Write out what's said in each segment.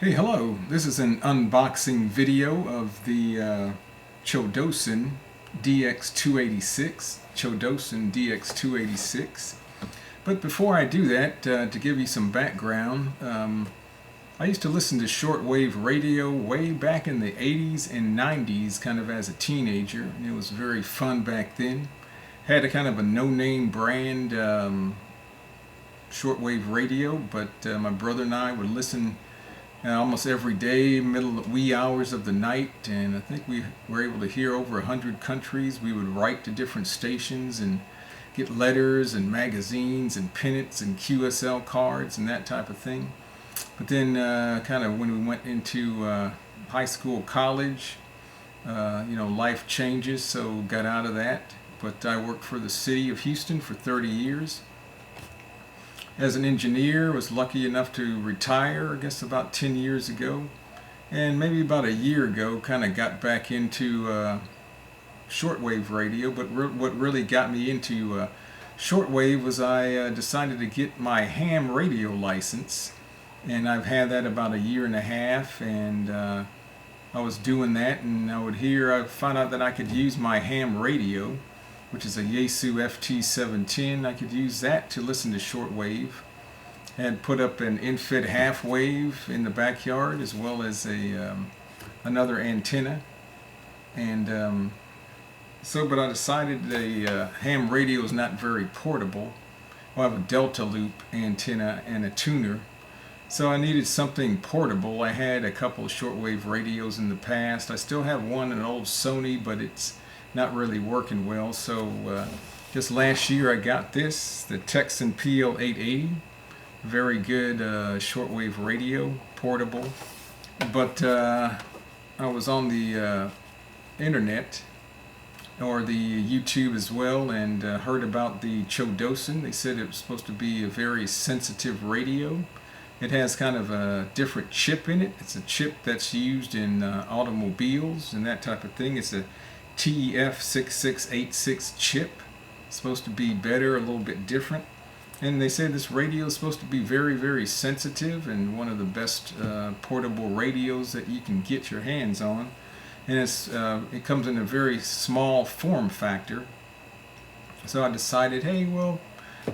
Hey, hello. This is an unboxing video of the Qodosen DX-286. Qodosen DX-286. But before I do that, to give you some background, I used to listen to shortwave radio way back in the 80s and 90s, kind of as a teenager. And it was very fun back then. Had a kind of a no-name brand shortwave radio, but my brother and I would listen almost every day, middle wee hours of the night, and I think we were able to hear over 100 countries. We would write to different stations and get letters and magazines and pennants and QSL cards and that type of thing. But then kind of when we went into high school, college, life changes, so got out of that. But I worked for the city of Houston for 30 years. As an engineer, was lucky enough to retire, I guess about 10 years ago. And maybe about a year ago, kind of got back into shortwave radio. But what really got me into shortwave was I decided to get my ham radio license. And I've had that about a year and a half. And I was doing that, and I found out that I could use my ham radio, which is a Yaesu FT710. I could use that to listen to shortwave. Had put up an infit half wave in the backyard, as well as another antenna. And but I decided the ham radio is not very portable. I have a delta loop antenna and a tuner, so I needed something portable. I had a couple of shortwave radios in the past. I still have one, an old Sony, but it's not really working well. So just last year I got this, the Texan PL880. Very good shortwave radio, portable. But I was on the internet, or the YouTube as well, and heard about the Qodosen. They said it was supposed to be a very sensitive radio. It has kind of a different chip in it. It's a chip that's used in automobiles and that type of thing. It's a TEF6686 chip. It's supposed to be better, a little bit different. And they say this radio is supposed to be very, very sensitive and one of the best portable radios that you can get your hands on. And it comes in a very small form factor. So I decided, hey, well,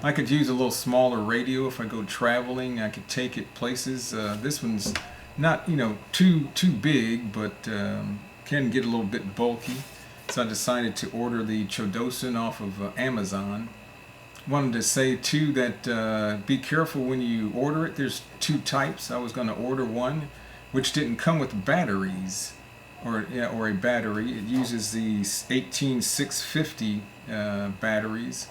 I could use a little smaller radio if I go traveling. I could take it places. This one's not, too big, but can get a little bit bulky. So I decided to order the Qodosen off of Amazon. Wanted to say too that be careful when you order it. There's two types. I was going to order one which didn't come with batteries, or a battery. It uses the 18650 batteries.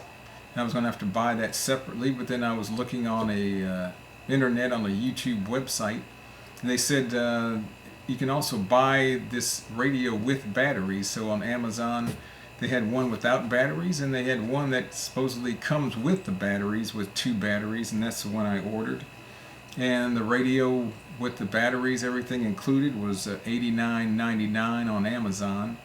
And I was going to have to buy that separately. But then I was looking on a internet, on a YouTube website, and they said you can also buy this radio with batteries. So on Amazon, they had one without batteries, and they had one that supposedly comes with the batteries, with two batteries, and that's the one I ordered. And the radio with the batteries, everything included, was $89.99 on Amazon.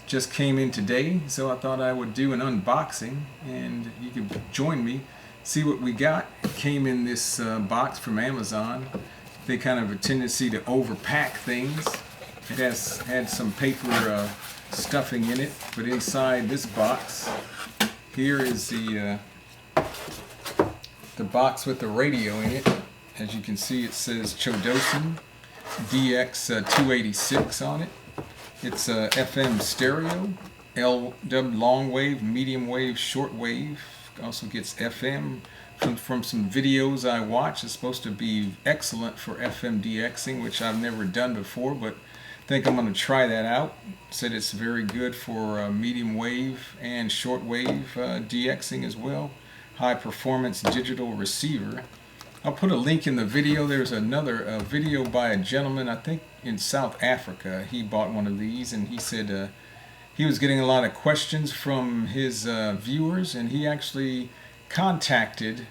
Just came in today, so I thought I would do an unboxing, and you could join me, see what we got. It came in this box from Amazon. They kind of a tendency to overpack things. It had some paper stuffing in it, but inside this box here is the box with the radio in it. As you can see, it says Qodosen DX-286 on it. It's FM stereo, LW long wave, medium wave, short wave. Also gets FM. From some videos I watched, it's supposed to be excellent for FM DXing, which I've never done before, but I think I'm going to try that out. Said it's very good for medium wave and short wave DXing as well. High performance digital receiver. I'll put a link in the video. There's another video by a gentleman, I think in South Africa. He bought one of these, and he said he was getting a lot of questions from his viewers, and he actually contacted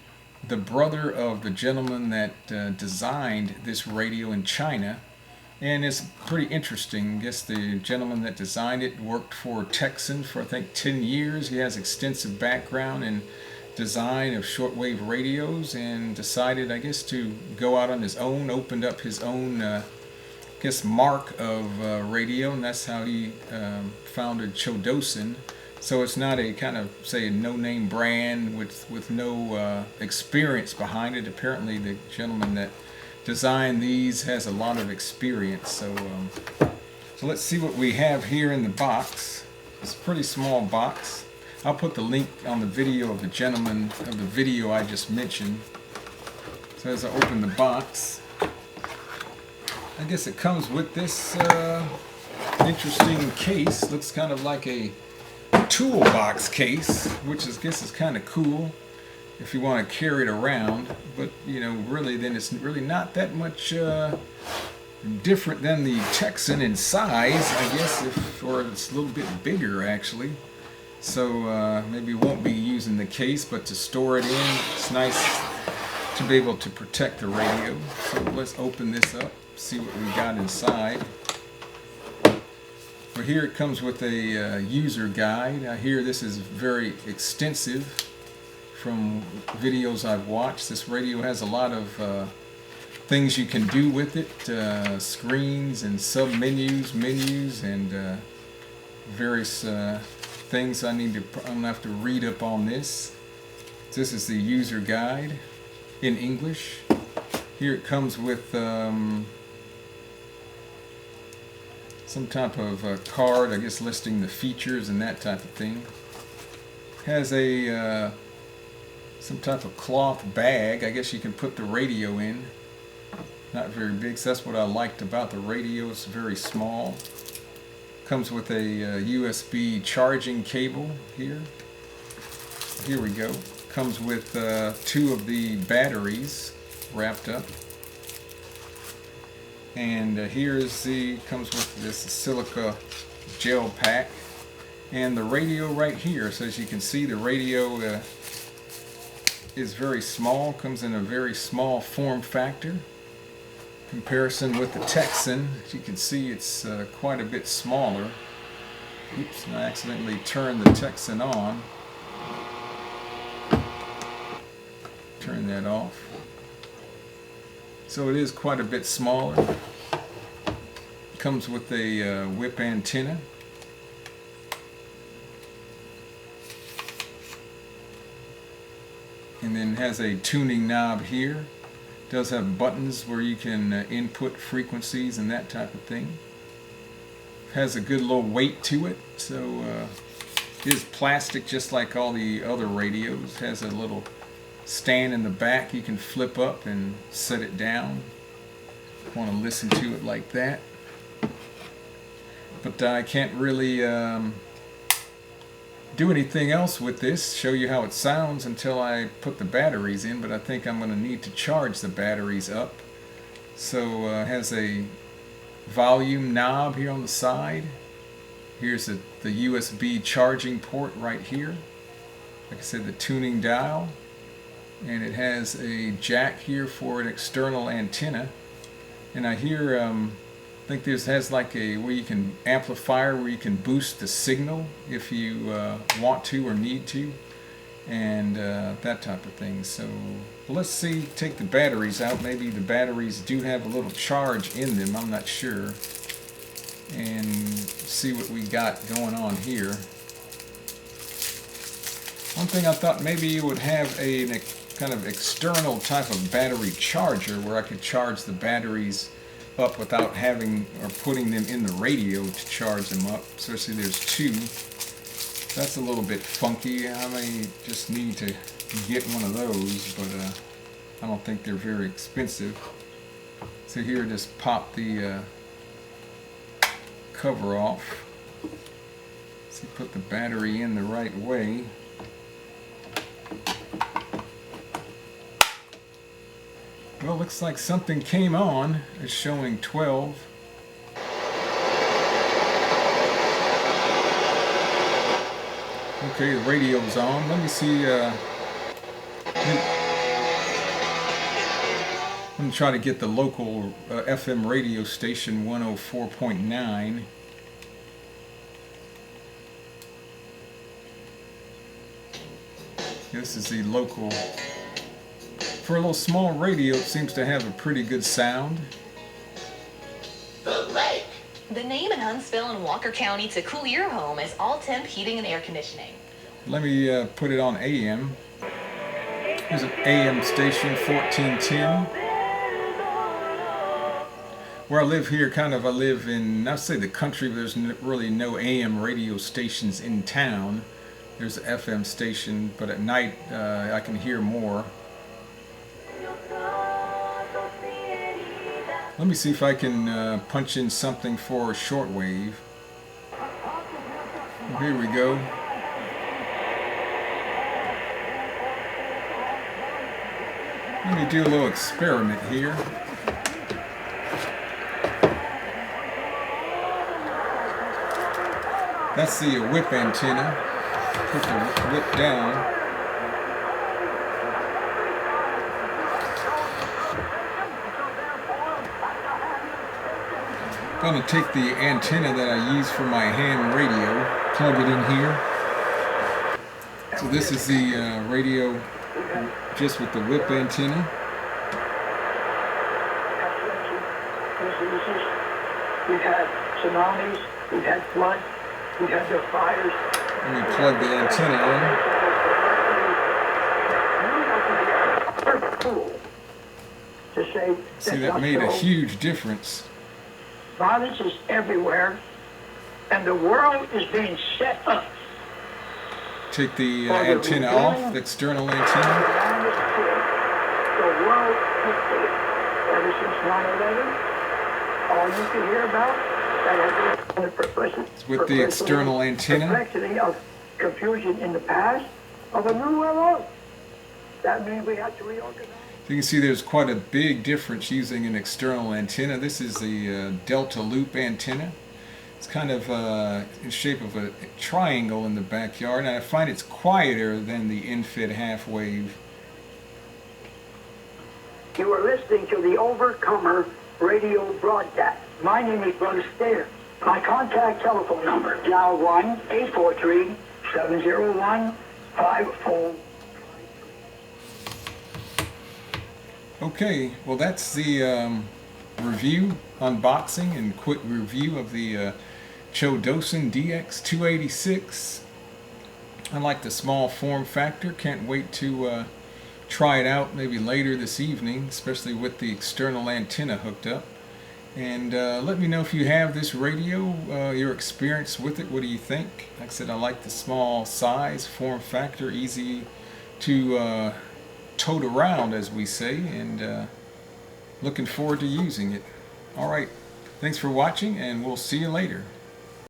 the brother of the gentleman that designed this radio in China. And it's pretty interesting. I guess the gentleman that designed it worked for Texan for I think 10 years. He has extensive background in design of shortwave radios, and decided, I guess, to go out on his own, opened up his own mark of radio, and that's how he founded Qodosen. So it's not a kind of, say, a no-name brand with no experience behind it. Apparently the gentleman that designed these has a lot of experience. So let's see what we have here in the box. It's a pretty small box. I'll put the link on the video of the gentleman of the video I just mentioned. So as I open the box, I guess it comes with this interesting case. Looks kind of like a toolbox case, which I guess is kind of cool if you want to carry it around. But you know, really, then it's really not that much different than the Texan in size, I guess, or it's a little bit bigger actually. So maybe won't be using the case, but to store it in, it's nice to be able to protect the radio. So let's open this up, see what we got inside. Well, here it comes with a user guide. I hear this is very extensive from videos I've watched. This radio has a lot of things you can do with it, screens and sub-menus, menus, and various things I'm gonna have to read up on this. This is the user guide in English. Here it comes with some type of card, I guess, listing the features and that type of thing. Has a some type of cloth bag, I guess you can put the radio in. Not very big, so that's what I liked about the radio. It's very small. Comes with a USB charging cable here. Here we go. Comes with 2 of the batteries wrapped up. And comes with this silica gel pack. And the radio right here. So as you can see, the radio is very small. Comes in a very small form factor. Comparison with the Texan, as you can see, it's quite a bit smaller. Oops, I accidentally turned the Texan on. Turn that off. So it is quite a bit smaller. Comes with a whip antenna. And then has a tuning knob here. Does have buttons where you can input frequencies and that type of thing. Has a good little weight to it, so it is plastic just like all the other radios. Has a little stand in the back you can flip up and set it down. Want to listen to it like that. But I can't really do anything else with this, show you how it sounds, until I put the batteries in, but I think I'm going to need to charge the batteries up. So has a volume knob here on the side. Here's the USB charging port right here. Like I said, the tuning dial. And it has a jack here for an external antenna. And I hear, I think this has like a where you can amplifier where you can boost the signal if you want to or need to, and that type of thing. So let's see, take the batteries out. Maybe the batteries do have a little charge in them, I'm not sure, and see what we got going on here. One thing I thought maybe you would have a kind of external type of battery charger where I could charge the batteries up without having or putting them in the radio to charge them up. Especially there's 2. That's a little bit funky. I may just need to get one of those, but I don't think they're very expensive. So here, just pop the cover off. So put the battery in the right way. Well, looks like something came on. It's showing 12. Okay, the radio's on. Let me see. I'm going to try to get the local FM radio station 104.9. This is the local. For a little small radio, it seems to have a pretty good sound. The lake. The name in Huntsville and Walker County to cool your home is All Temp Heating and Air Conditioning. Let me put it on AM. Here's an AM station, 1410. Where I live here, I live in, I'd say the country, but there's really no AM radio stations in town. There's an FM station, but at night I can hear more. Let me see if I can punch in something for shortwave. Here we go. Let me do a little experiment here. That's the whip antenna. Put the whip down. I'm going to take the antenna that I use for my ham radio, plug it in here. So this is the radio just with the whip antenna. We've had tsunamis, we've had floods, we've had the fires. Let me plug the antenna in. See, that made a huge difference. Violence is everywhere, and the world is being set up. Take the antenna off, the external antenna. The world is dead. Ever since 9/11, all you can hear about that has been with the external antenna. Complexity of confusion in the past of a new world. That means we have to reorganize. You can see there's quite a big difference using an external antenna. This is the delta loop antenna. It's kind of in shape of a triangle in the backyard, and I find it's quieter than the infid half wave. You are listening to the Overcomer radio broadcast. My name is Brother Stair. My contact telephone number is now 1-843-701-54. Okay, well that's the review, unboxing, and quick review of the Qodosen DX-286. I like the small form factor. Can't wait to try it out maybe later this evening, especially with the external antenna hooked up. And let me know if you have this radio, your experience with it. What do you think? Like I said, I like the small size, form factor, easy to tote around, as we say, and looking forward to using it. Alright, thanks for watching, and we'll see you later.